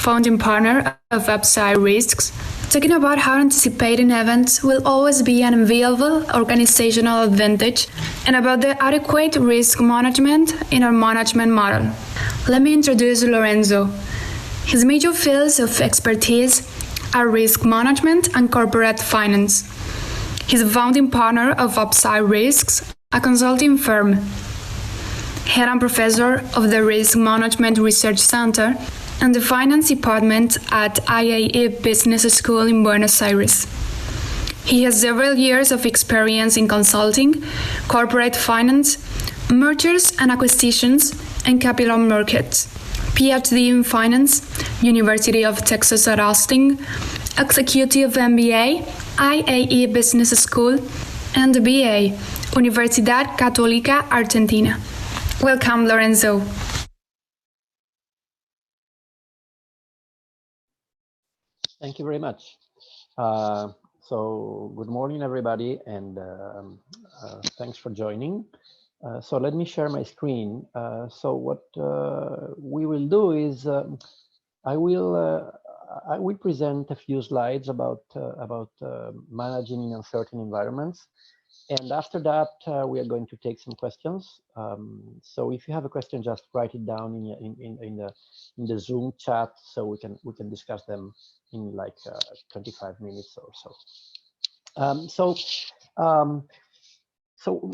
founding partner of Upside Risks, talking about how anticipating events will always be an invaluable organizational advantage and about the adequate risk management in our management model. Let me introduce Lorenzo. His major fields of expertise are risk management and corporate finance. He's a founding partner of Upside Risks, a consulting firm, head and professor of the Risk Management Research Center and the Finance Department at IAE Business School in Buenos Aires. He has several years of experience in consulting, corporate finance, mergers and acquisitions, and capital markets. PhD in Finance, University of Texas at Austin, Executive MBA, IAE Business School, and BA, Universidad Católica Argentina. Welcome, Lorenzo. Thank you very much. So good morning, everybody, and thanks for joining. So let me share my screen. So what we will do is I will present a few slides about managing in uncertain environments, and after that we are going to take some questions. So if you have a question, just write it down in the Zoom chat, so we can discuss them in like 25 minutes or so. So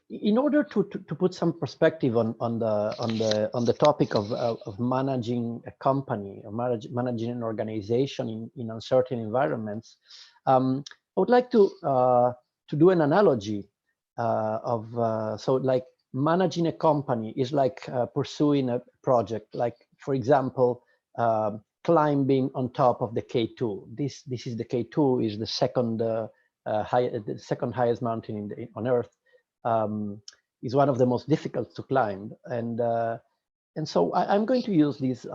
in order to put some perspective on the topic of managing a company or managing an organization in uncertain environments, I would like to do an analogy so like managing a company is like pursuing a project, like for example climbing on top of the K2. This is the K2, is the second highest mountain on Earth, is one of the most difficult to climb, and so I'm going to use this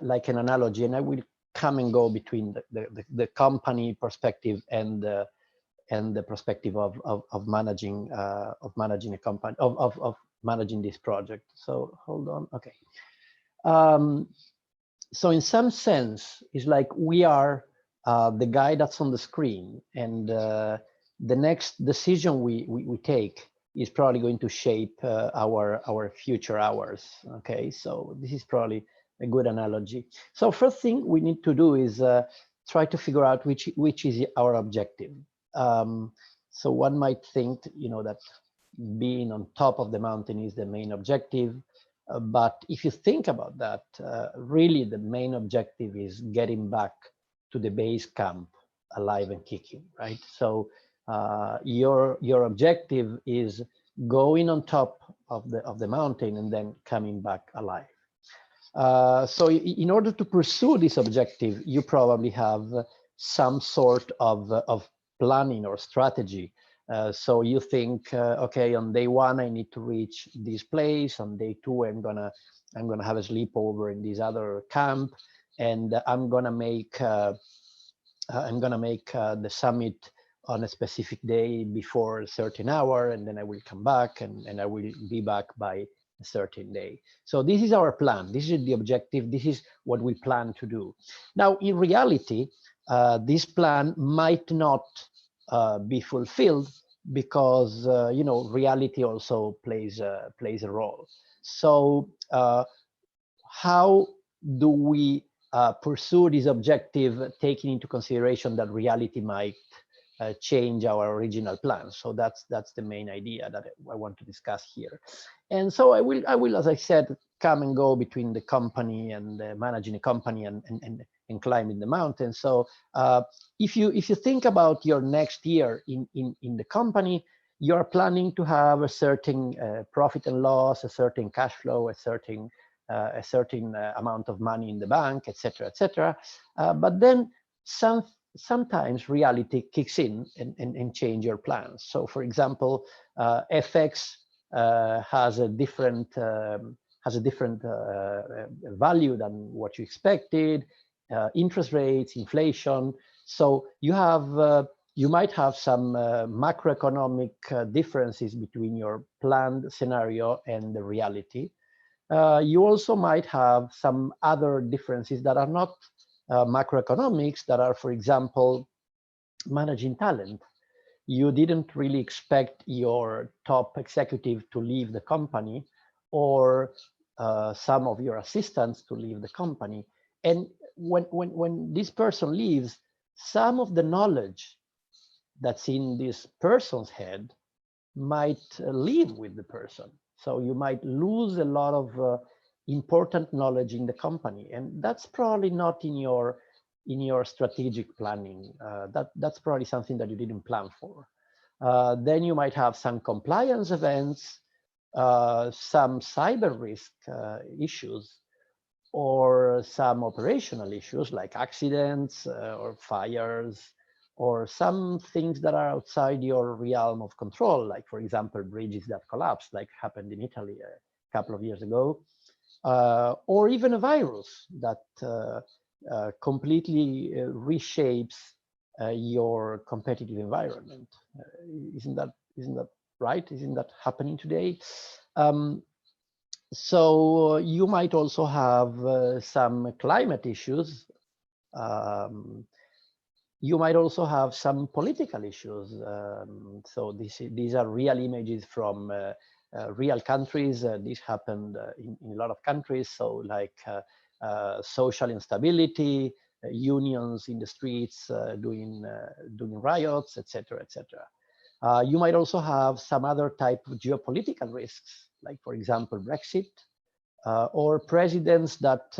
like an analogy, and I will come and go between the company perspective and the perspective of managing a company, of managing this project. So hold on, okay. So in some sense, it's like we are the guy that's on the screen, and the next decision we take is probably going to shape our future hours. Okay, so this is probably a good analogy. So first thing we need to do is try to figure out which is our objective. So one might think, that being on top of the mountain is the main objective. But if you think about that, really the main objective is getting back to the base camp alive and kicking, right? So your objective is going on top of the mountain and then coming back alive. So in order to pursue this objective, you probably have some sort of planning or strategy. So you think, okay, on day one I need to reach this place. On day two I'm gonna have a sleepover in this other camp, and I'm gonna make the summit on a specific day before a certain hour, and then I will come back and I will be back by a certain day. So this is our plan. This is the objective. This is what we plan to do. Now, in reality, this plan might not be fulfilled because reality also plays a role. So how do we pursue this objective, taking into consideration that reality might change our original plan? So that's the main idea that I want to discuss here. And so I will, as I said, come and go between the company and managing a company and climbing the mountain. So if you think about your next year in the company, you're planning to have a certain profit and loss, a certain cash flow, a certain amount of money in the bank, etc., etc. But then sometimes reality kicks in and change your plans. So, for example, FX has a different value than what you expected. Interest rates, inflation. So you might have some macroeconomic differences between your planned scenario and the reality. You also might have some other differences that are not macroeconomics, that are, for example, managing talent. You didn't really expect your top executive to leave the company, or some of your assistants to leave the company. And when this person leaves, some of the knowledge that's in this person's head might leave with the person. So you might lose a lot of important knowledge in the company, and that's probably not in your strategic planning. That's probably something that you didn't plan for. Then you might have some compliance events, some cyber risk issues, or some operational issues like accidents or fires, or some things that are outside your realm of control, like, for example, bridges that collapsed, like happened in Italy a couple of years ago, or even a virus that completely reshapes your competitive environment. Isn't that right? Isn't that happening today? So you might also have some climate issues. You might also have some political issues. So these are real images from real countries. This happened in a lot of countries. So like social instability, unions in the streets doing riots, etc., etc. You might also have some other type of geopolitical risks, like, for example, Brexit, or presidents that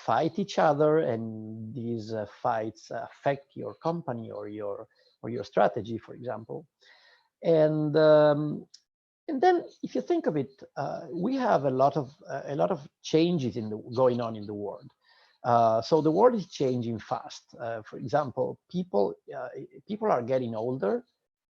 fight each other, and these fights affect your company or your strategy, for example. And then, if you think of it, we have a lot of changes going on in the world. So the world is changing fast. For example, people are getting older.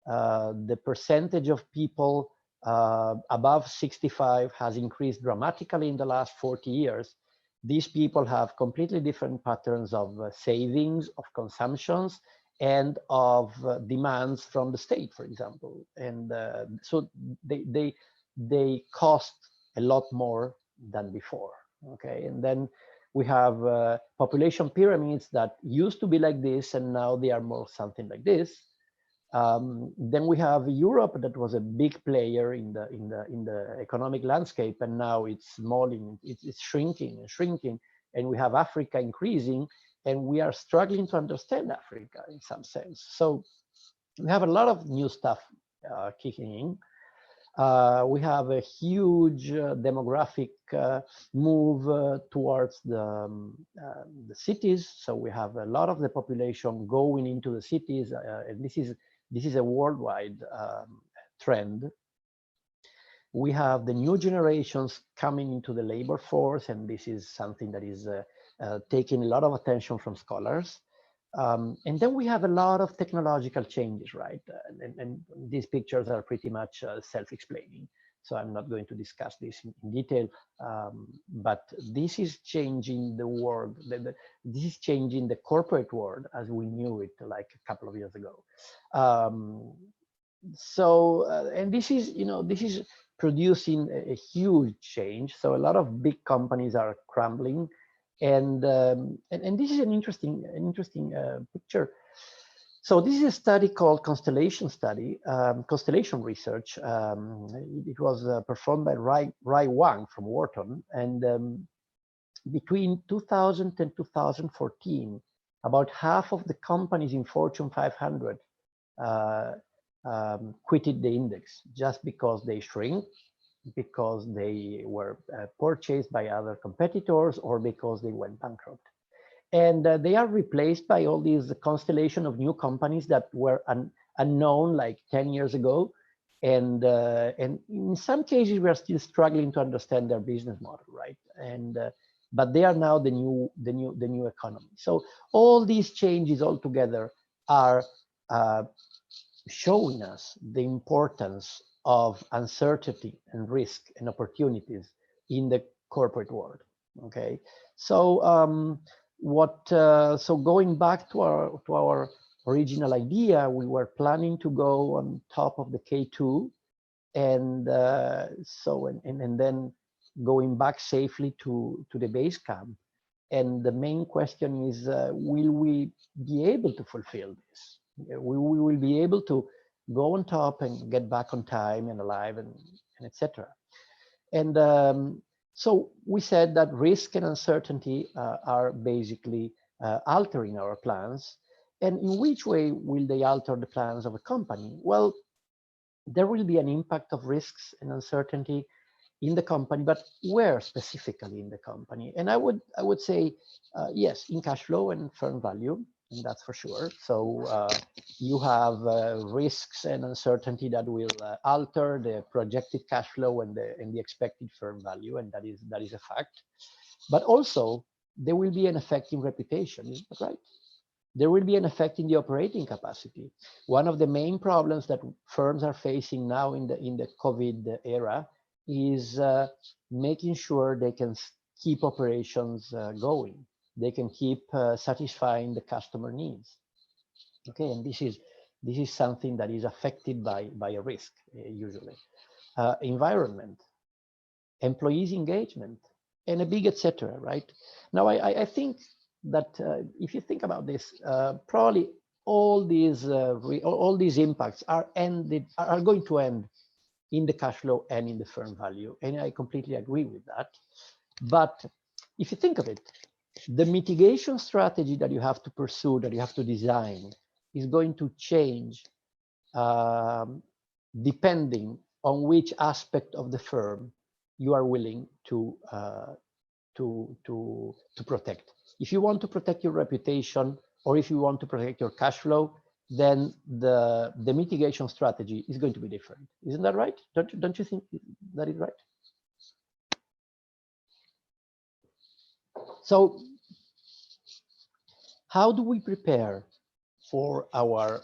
The percentage of people above 65 has increased dramatically in the last 40 years. These people have completely different patterns of savings, of consumptions, and of demands from the state, for example. And so they cost a lot more than before. Okay, and then we have population pyramids that used to be like this, and now they are more something like this. Then we have Europe, that was a big player in the economic landscape, and now it's it's shrinking and shrinking. And we have Africa increasing, and we are struggling to understand Africa in some sense. So we have a lot of new stuff kicking in. We have a huge demographic move towards the cities. So we have a lot of the population going into the cities, and this is a worldwide trend. We have the new generations coming into the labor force, and this is something that is taking a lot of attention from scholars. And then we have a lot of technological changes, right? And these pictures are pretty much self-explaining. So I'm not going to discuss this in detail, but this is changing the world. This is changing the corporate world as we knew it like a couple of years ago. And this is producing a huge change. So a lot of big companies are crumbling. And this is an interesting picture. So this is a study called Constellation Study, Constellation Research. It was performed by Rai Wang from Wharton, and between 2000 and 2014, about half of the companies in Fortune 500 quitted the index just because they shrink, because they were purchased by other competitors, or because they went bankrupt. And they are replaced by all these constellation of new companies that were unknown like 10 years ago. And in some cases, we are still struggling to understand their business model, right? And but they are now the new economy. So all these changes all together are showing us the importance of uncertainty and risk and opportunities in the corporate world. Okay, so so going back to our original idea, we were planning to go on top of the K2, and then going back safely to the base camp. And the main question is, will we be able to fulfill this? We will be able to go on top and get back on time and alive and etc. And so we said that risk and uncertainty are basically altering our plans. And in which way will they alter the plans of a company? Well, there will be an impact of risks and uncertainty in the company, but where specifically in the company? And I would say, yes, in cash flow and firm value, and that's for sure. So you have risks and uncertainty that will alter the projected cash flow and the expected firm value, and that is a fact. But also there will be an effect in reputation, is that right? There will be an effect in the operating capacity. One of the main problems that firms are facing now in the COVID era is making sure they can keep operations going. They can keep satisfying the customer needs. Okay, and this is something that is affected by a risk usually. Environment, employees' engagement, and a big etc. Right now, I think that if you think about this, probably all these impacts are going to end in the cash flow and in the firm value, and I completely agree with that. But if you think of it, the mitigation strategy that you have to pursue, that you have to design, is going to change depending on which aspect of the firm you are willing to protect. If you want to protect your reputation, or if you want to protect your cash flow, then the mitigation strategy is going to be different. Isn't that right? Don't you think that is right? So how do we prepare for our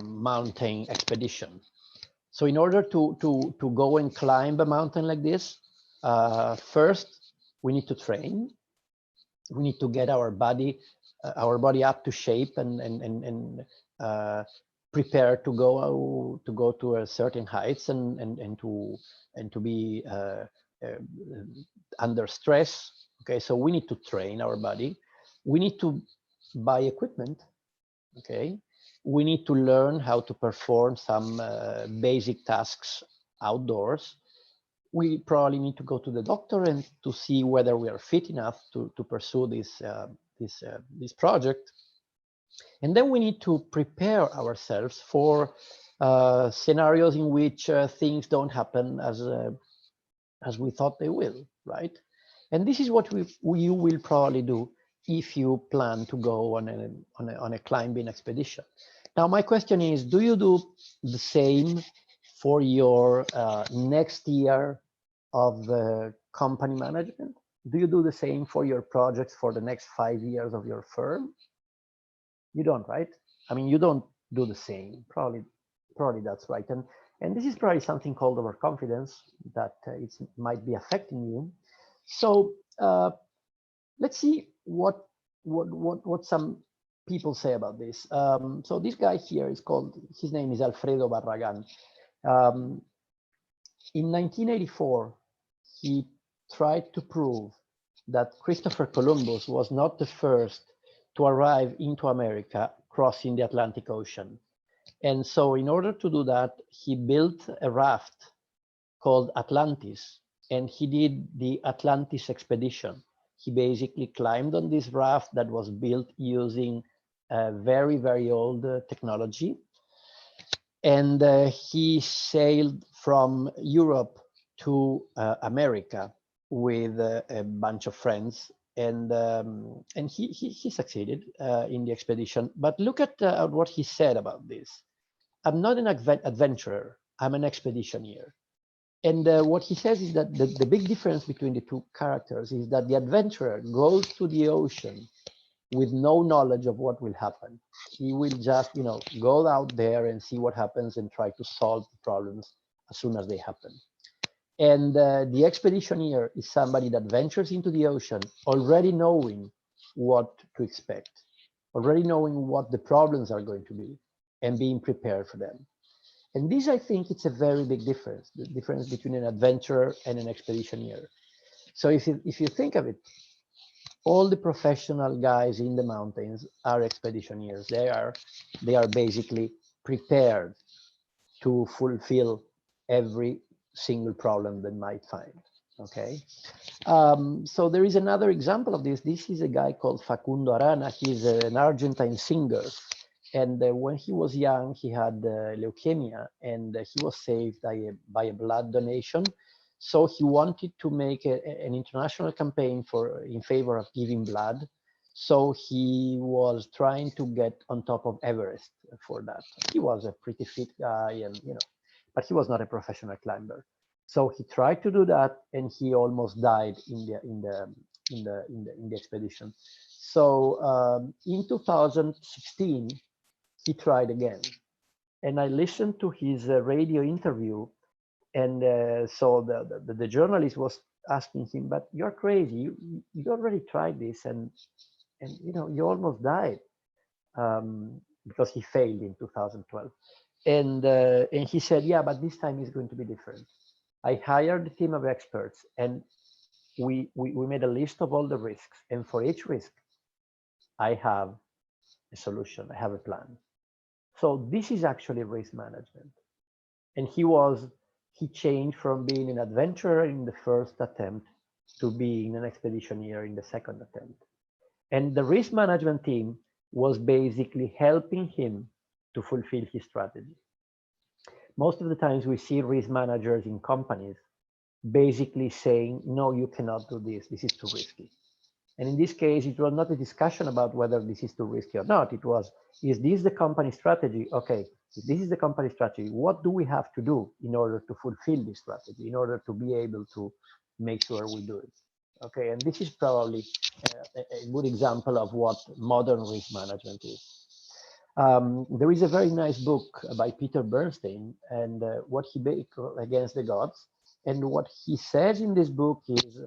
mountain expedition? So in order to go and climb a mountain like this, first we need to train. We need to get our body up to shape and prepare to go to a certain heights and to be under stress. Okay, so we need to train our body. We need to buy equipment. Okay, we need to learn how to perform some basic tasks outdoors. We probably need to go to the doctor and to see whether we are fit enough to pursue this project. And then we need to prepare ourselves for scenarios in which things don't happen as we thought they will, right? And this is what you will probably do if you plan to go on a climbing expedition. Now, my question is, do you do the same for your next year of company management? Do you do the same for your projects for the next 5 years of your firm? You don't, right? I mean, you don't do the same. Probably that's right. And this is probably something called overconfidence that it might be affecting you. So let's see what some people say about this. So this guy here is his name is Alfredo Barragan. In 1984, he tried to prove that Christopher Columbus was not the first to arrive into America crossing the Atlantic Ocean. And so in order to do that, he built a raft called Atlantis, and he did the Atlantis expedition. He basically climbed on this raft that was built using very, very old technology. And he sailed from Europe to America with a bunch of friends, and he succeeded in the expedition. But look at what he said about this. I'm not an adventurer, I'm an expeditioneer. And what he says is that the big difference between the two characters is that the adventurer goes to the ocean with no knowledge of what will happen. He will just, go out there and see what happens and try to solve the problems as soon as they happen. And the expeditioneer is somebody that ventures into the ocean already knowing what to expect, already knowing what the problems are going to be and being prepared for them. And this, I think, it's a very big difference, the difference between an adventurer and an expeditioneer. So if you think of it, all the professional guys in the mountains are expeditioneers. They are basically prepared to fulfill every single problem they might find. Okay. So there is another example of this. This is a guy called Facundo Arana. He's an Argentine singer. And when he was young, he had leukemia, and he was saved by a blood donation. So he wanted to make an international campaign in favor of giving blood. So he was trying to get on top of Everest for that. He was a pretty fit guy, and but he was not a professional climber. So he tried to do that, and he almost died in the expedition. So in 2016, he tried again, and I listened to his radio interview, and so the journalist was asking him, "But you're crazy! You already tried this, and you almost died," because he failed in 2012. And he said, "Yeah, but this time is going to be different. I hired a team of experts, and we made a list of all the risks, and for each risk, I have a solution. I have a plan." So this is actually risk management. And he changed from being an adventurer in the first attempt to being an expeditioneer in the second attempt. And the risk management team was basically helping him to fulfill his strategy. Most of the times we see risk managers in companies basically saying, "No, you cannot do this. This is too risky." And in this case, it was not a discussion about whether this is too risky or not. It was, is this the company strategy? Okay, if this is the company strategy, what do we have to do in order to fulfill this strategy, in order to be able to make sure we do it? Okay, and this is probably a good example of what modern risk management is. There is a very nice book by Peter Bernstein, and what he made against the gods. And what he says in this book is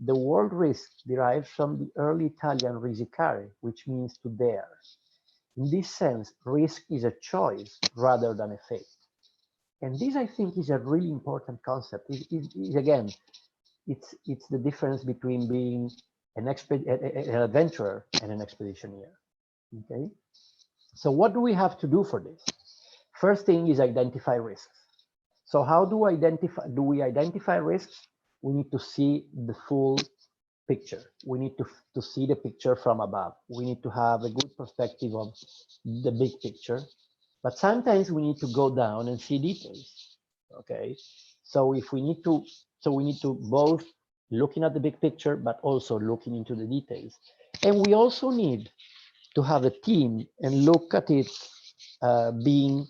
the word risk derives from the early Italian risicare, which means to dare. In this sense, risk is a choice rather than a fate. And this, I think, is a really important concept. Again, it's the difference between being an adventurer and an expeditioneer. Okay. So what do we have to do for this? First thing is identify risks. So how do we identify risks? We need to see the full picture. We need to see the picture from above. We need to have a good perspective of the big picture. But sometimes we need to go down and see details. Okay. So we need to both looking at the big picture, but also looking into the details. And we also need to have a team and look at it being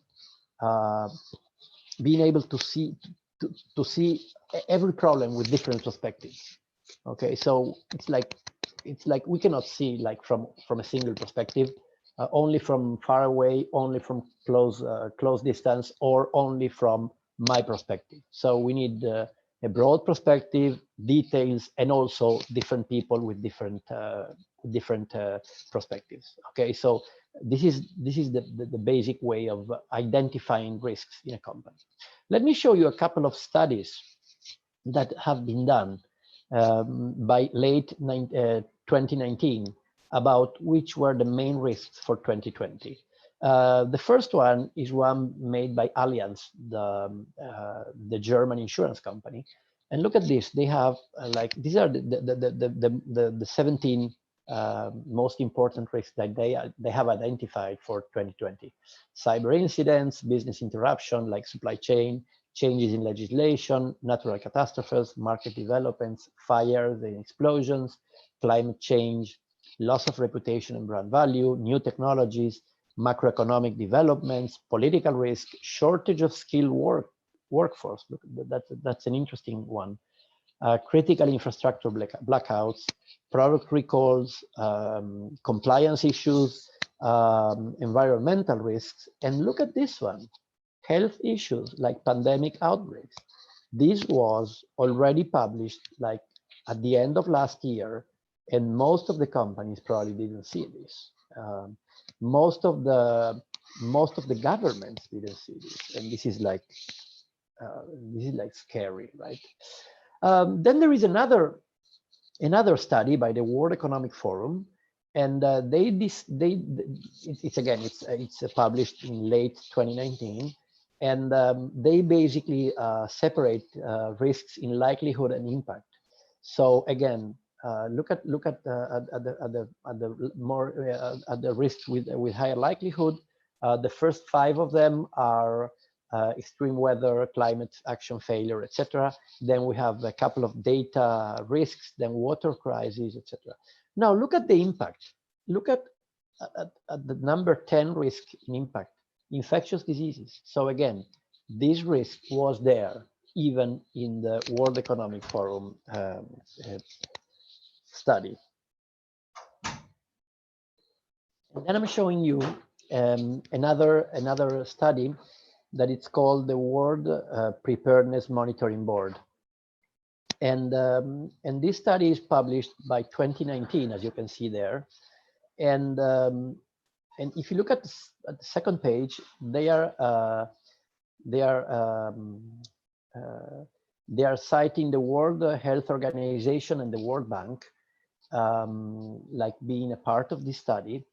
able to see every problem with different perspectives. Okay, so it's like we cannot see like from a single perspective, only from far away, only from close distance, or only from my perspective. So we need a broad perspective, details, and also different people with different perspectives. Okay, so this is the basic way of identifying risks in a company. Let me show you a couple of studies that have been done by late 2019 about which were the main risks for 2020. The first one is one made by Allianz, the German insurance company. And look at this. They have these are the 17 most important risks that they have identified for 2020. Cyber incidents, business interruption like supply chain, changes in legislation, natural catastrophes, market developments, fires and explosions, climate change, loss of reputation and brand value, new technologies, macroeconomic developments, political risk, shortage of skilled workforce. Look, that's an interesting one. Critical infrastructure blackouts, product recalls, compliance issues, environmental risks. And look at this one, health issues like pandemic outbreaks. This was already published like at the end of last year, and most of the companies probably didn't see this. Most of the most of the governments didn't see this, and this is like scary, right? Then there is another study by the World Economic Forum, and it's published in late 2019, and they basically separate risks in likelihood and impact. So again, look at the risks with higher likelihood. The first 5 of them are extreme weather, climate action failure, etc. Then we have a couple of data risks, then water crisis, etc. Now look at the impact. Look at the number 10 risk in impact, infectious diseases. So again, this risk was there even in the World Economic Forum study. And then I'm showing you another study that it's called the World Preparedness Monitoring Board. And this study is published by 2019, as you can see there. And if you look at the second page, they are citing the World Health Organization and the World Bank, like being a part of this study.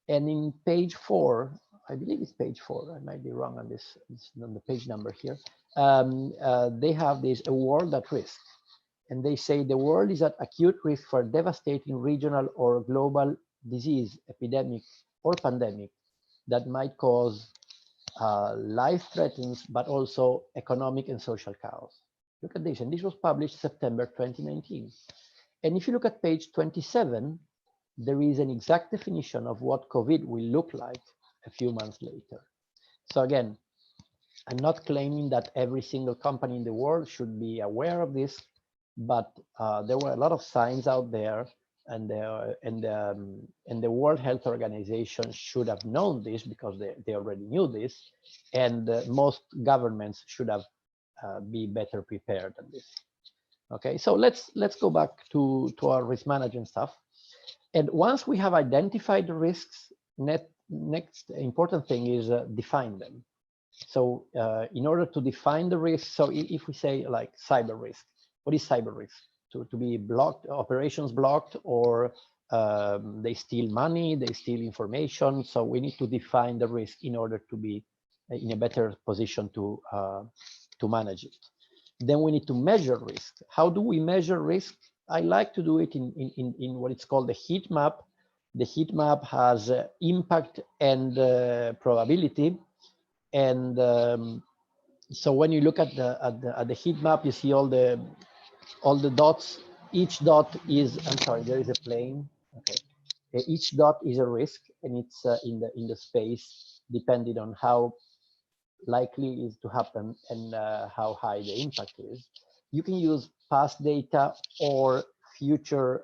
And in page 4, I believe it's page 4, I might be wrong on this, it's on the page number here, they have this a world at risk. And they say the world is at acute risk for devastating regional or global disease, epidemic, or pandemic that might cause life threatens, but also economic and social chaos. Look at this, and this was published September 2019. And if you look at page 27, there is an exact definition of what COVID will look like a few months later. So again, I'm not claiming that every single company in the world should be aware of this, but there were a lot of signs out there, and the World Health Organization should have known this because they already knew this, and most governments should have be better prepared than this. Okay, so let's go back to our risk management stuff. And once we have identified the risks, next important thing is define them. So in order to define the risk, so if we say like cyber risk, what is cyber risk? To be blocked, operations blocked, or they steal money, they steal information. So we need to define the risk in order to be in a better position to manage it. Then we need to measure risk. How do we measure risk? I like to do it in what it's called the heat map. The heat map has impact and probability. And so when you look at the heat map, you see all the dots. Each dot is, I'm sorry, there is a plane. Okay, each dot is a risk, and it's in the space, depending on how likely is to happen and how high the impact is. You can use past data or future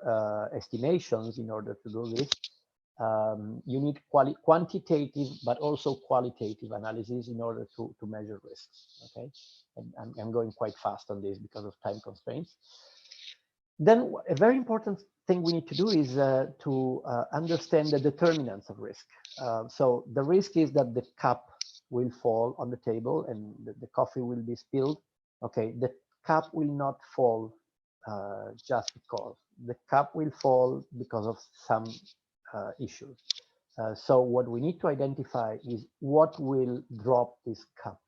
estimations in order to do this. You need quantitative but also qualitative analysis in order to measure risks. Okay, and I'm going quite fast on this because of time constraints. Then a very important thing we need to do is to understand the determinants of risk. So the risk is that the cup will fall on the table and the coffee will be spilled. Okay, the cup will not fall just because. The cup will fall because of some issues. So what we need to identify is what will drop this cup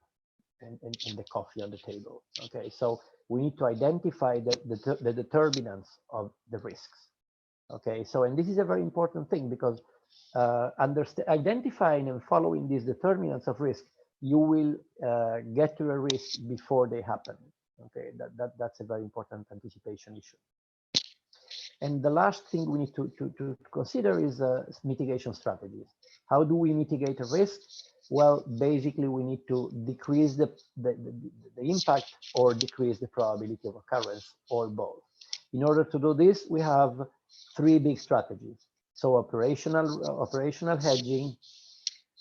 and the coffee on the table. Okay, so we need to identify the determinants of the risks. Okay, so and this is a very important thing because identifying and following these determinants of risk, you will get to a risk before they happen. Okay, that's a very important anticipation issue. And the last thing we need to consider is mitigation strategies. How do we mitigate a risk? Well, basically, we need to decrease the impact or decrease the probability of occurrence, or both. In order to do this, we have 3 big strategies. So operational hedging,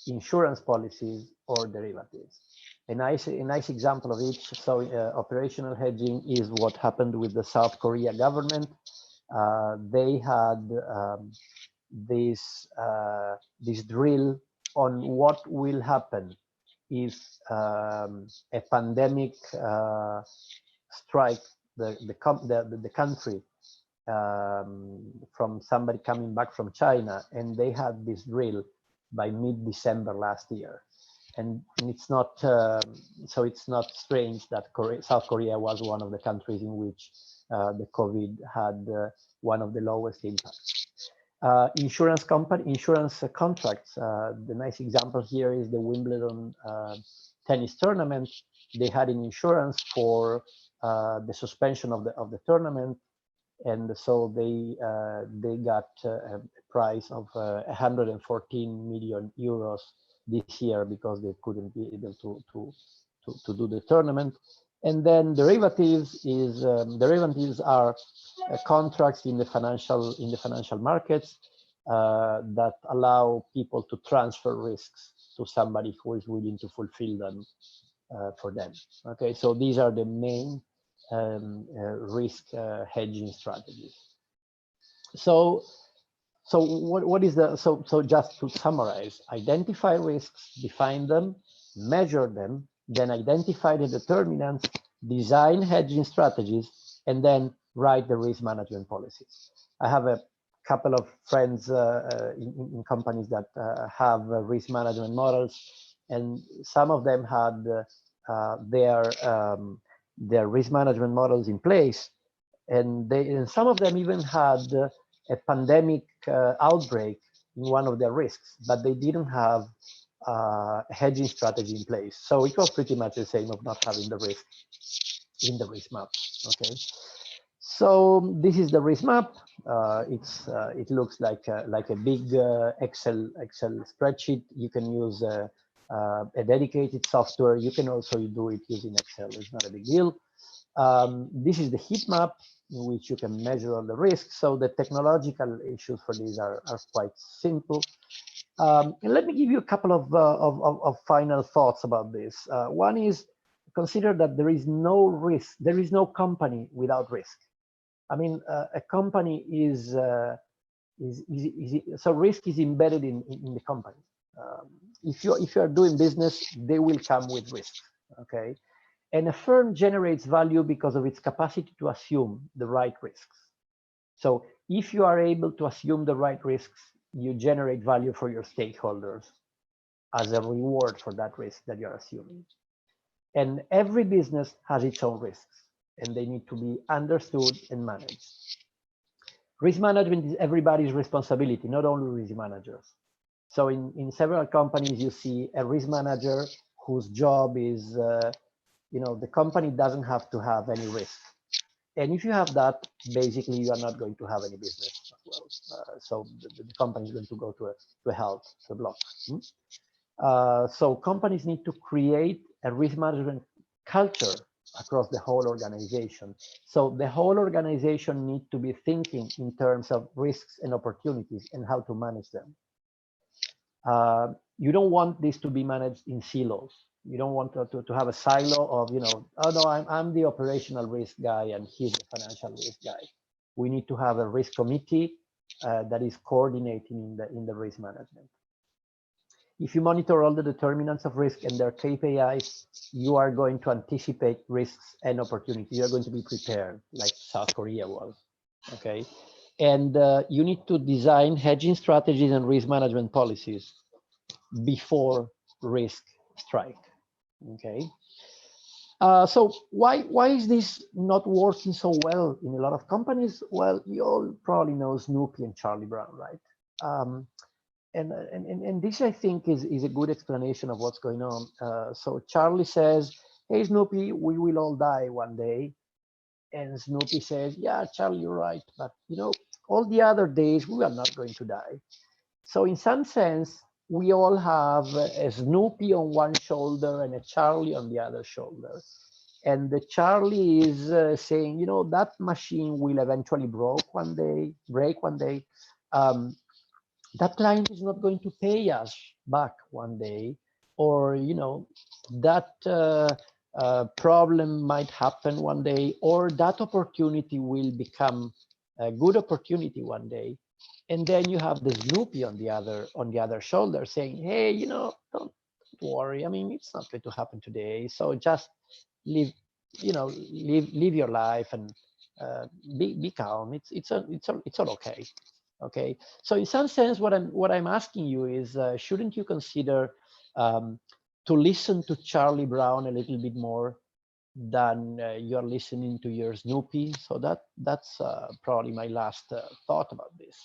insurance policies, or derivatives. A nice example of each. So operational hedging is what happened with the South Korea government. They had this drill on what will happen if a pandemic strike the country from somebody coming back from China, and they had this drill by mid-December last year. And it's not so it's not strange that South Korea was one of the countries in which the COVID had one of the lowest impacts. Insurance contracts. The nice example here is the Wimbledon tennis tournament. They had an insurance for the suspension of the tournament, and so they got a price of 114 million euros this year because they couldn't be able to do the tournament. And then derivatives are contracts in the financial markets that allow people to transfer risks to somebody who is willing to fulfill them for them. Okay, so these are the main risk hedging strategies. So what is the so just to summarize: identify risks, define them, measure them, then identify the determinants, design hedging strategies, and then write the risk management policies. I have a couple of friends in companies that have risk management models, and some of them had their risk management models in place, and some of them even had a pandemic outbreak in one of their risks, but they didn't have a hedging strategy in place. So it was pretty much the same of not having the risk in the risk map. Okay, so this is the risk map. It looks like a big Excel spreadsheet. You can use a dedicated software. You can also do it using Excel. It's not a big deal. This is the heat map in which you can measure all the risks. So the technological issues for these are quite simple. And let me give you a couple of final thoughts about this. One is, consider that there is no risk. There is no company without risk. I mean, a company is so risk is embedded in the company. If you are doing business, they will come with risk. Okay. And a firm generates value because of its capacity to assume the right risks. So if you are able to assume the right risks, you generate value for your stakeholders as a reward for that risk that you're assuming. And every business has its own risks, and they need to be understood and managed. Risk management is everybody's responsibility, not only risk managers. So in several companies, you see a risk manager whose job is the company doesn't have to have any risk. And if you have that, basically, you are not going to have any business as well. So the company is going to go to a halt, to a block. So companies need to create a risk management culture across the whole organization. So the whole organization needs to be thinking in terms of risks and opportunities and how to manage them. You don't want this to be managed in silos. You don't want to have a silo of, oh no, I'm the operational risk guy and he's the financial risk guy. We need to have a risk committee that is coordinating in the risk management. If you monitor all the determinants of risk and their KPIs, you are going to anticipate risks and opportunities. You're going to be prepared, like South Korea was. Okay, and you need to design hedging strategies and risk management policies before risk strike. Okay, so why is this not working so well in a lot of companies? Well, you all probably know Snoopy and Charlie Brown, right? And this, I think, is a good explanation of what's going on. So Charlie says, "Hey Snoopy, we will all die one day," and Snoopy says, "Yeah, Charlie, you're right, but all the other days we are not going to die." So in some sense, we all have a Snoopy on one shoulder and a Charlie on the other shoulder. And the Charlie is saying, that machine will eventually break one day. That client is not going to pay us back one day, or, that problem might happen one day, or that opportunity will become a good opportunity one day. And then you have the Snoopy on the other shoulder saying, hey, don't worry. I mean, it's not going to happen today. So just live, live your life and be calm. It's all okay. Okay. So in some sense, what I'm asking you is, shouldn't you consider to listen to Charlie Brown a little bit more than you're listening to your Snoopy? So that's probably my last thought about this.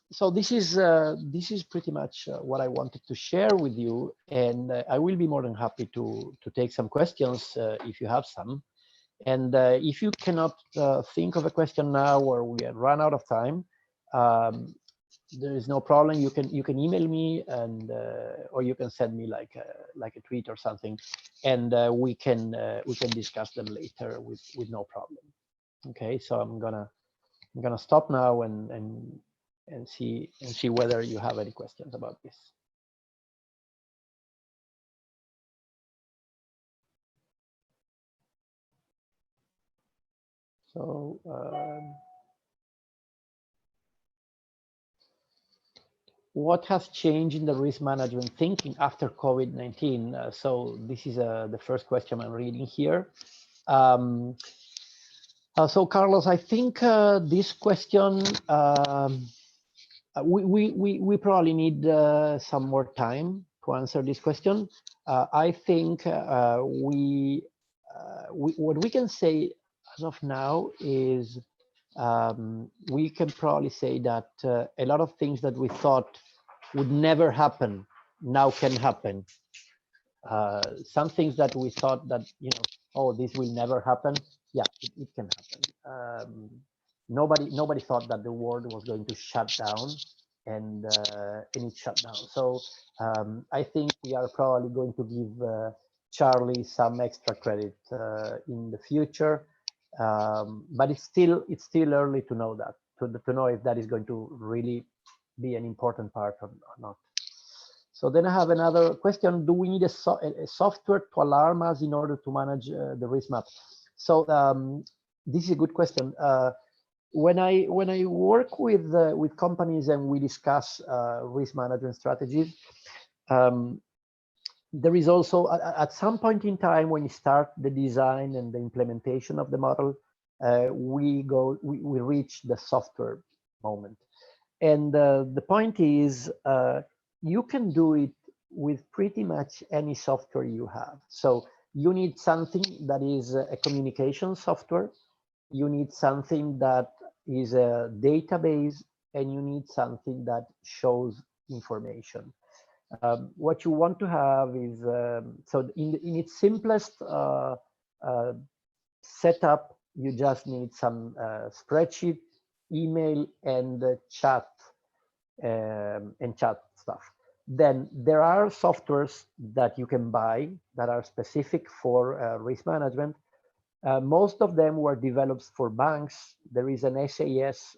So this is pretty much what I wanted to share with you, and I will be more than happy to take some questions if you have some. And if you cannot think of a question now, or we have run out of time, there is no problem. You can email me, and or you can send me like a tweet or something, and we can discuss them later with no problem. Okay, so I'm gonna stop now and see whether you have any questions about this. So what has changed in the risk management thinking after COVID-19? So this is the first question I'm reading here. So Carlos, I think this question, we probably need some more time to answer this question. I think what we can say as of now is we can probably say that a lot of things that we thought would never happen now can happen. Some things that we thought that, oh, this will never happen. Yeah, it can happen. Nobody thought that the world was going to shut down, and it shut down. So I think we are probably going to give Charlie some extra credit in the future. But it's still early to know that, to know if that is going to really be an important part or not. So then I have another question. Do we need a software to alarm us in order to manage the risk map? So this is a good question. When I work with companies and we discuss risk management strategies, there is also at some point in time when you start the design and the implementation of the model, we reach the software moment. And the point is, you can do it with pretty much any software you have. So you need something that is a communication software, you need something that is a database, and you need something that shows information. What you want to have is, so in its simplest setup, you just need some spreadsheet, email, and chat stuff. Then there are softwares that you can buy that are specific for risk management. Most of them were developed for banks. There is an SAS,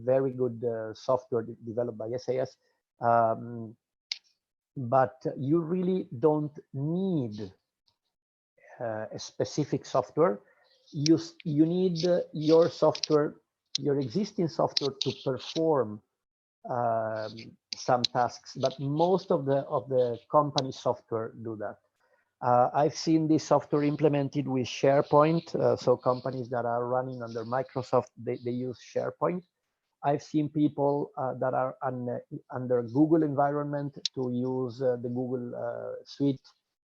very good software developed by SAS. But you really don't need a specific software. You need your software, your existing software, to perform some tasks, but most of the company software do that. I've seen this software implemented with SharePoint. So companies that are running under Microsoft, they use SharePoint. I've seen people that are under Google environment to use the Google Suite,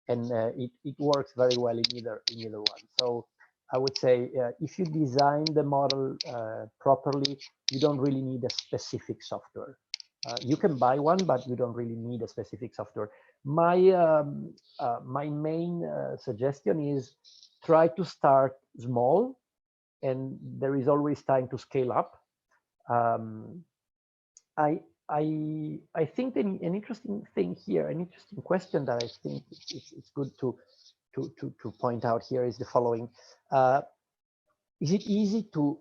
and it works very well in either one. So I would say if you design the model properly, you don't really need a specific software. You can buy one, but you don't really need a specific software. My main suggestion is try to start small, and there is always time to scale up. I think an interesting thing here, an interesting question that I think it's good to point out here is the following: is it easy to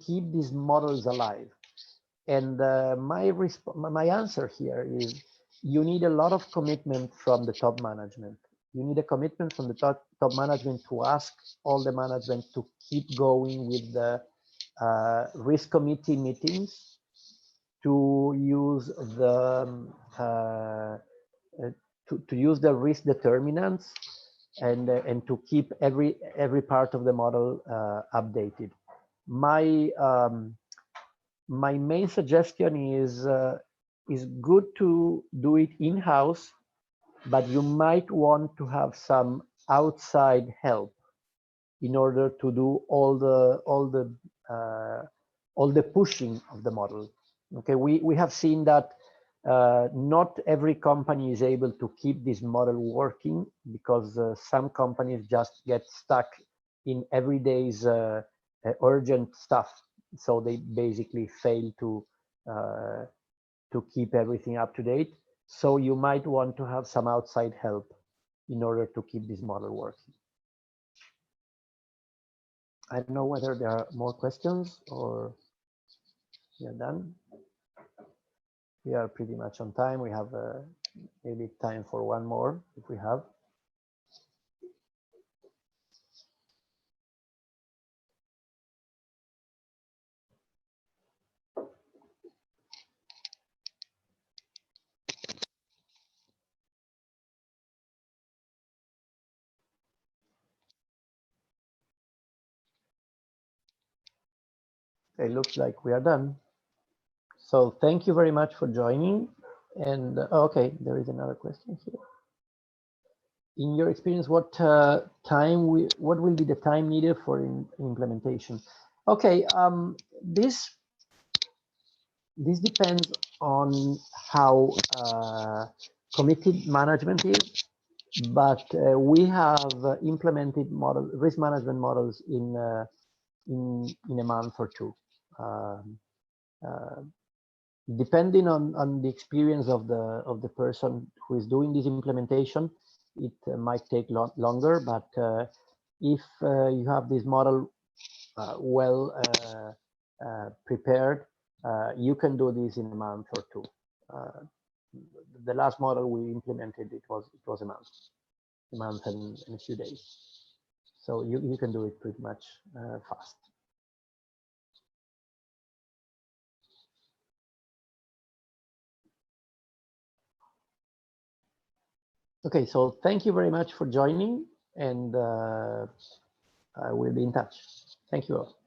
keep these models alive? And my answer here is, you need a lot of commitment from the top management. You need a commitment from the top management to ask all the management to keep going with the risk committee meetings to use the to use the risk determinants and to keep every part of the model updated. My main suggestion is good to do it in-house, but you might want to have some outside help in order to do all the pushing of the model. Okay, we have seen that not every company is able to keep this model working because some companies just get stuck in everyday's urgent stuff. So they basically fail to keep everything up to date. So you might want to have some outside help in order to keep this model working. I don't know whether there are more questions or we are done. We are pretty much on time. We have maybe time for one more if we have. It looks like we are done. So thank you very much for joining. And okay, there is another question here. In your experience, what what will be the time needed for implementation? Okay, this depends on how committed management is, but we have implemented risk management models in a month or two. Depending on the experience of the person who is doing this implementation, it might take longer. But if you have this model well prepared, you can do this in a month or two. The last model we implemented, it was a month and a few days. So you can do it pretty much fast. Okay, so thank you very much for joining, and I will be in touch. Thank you all.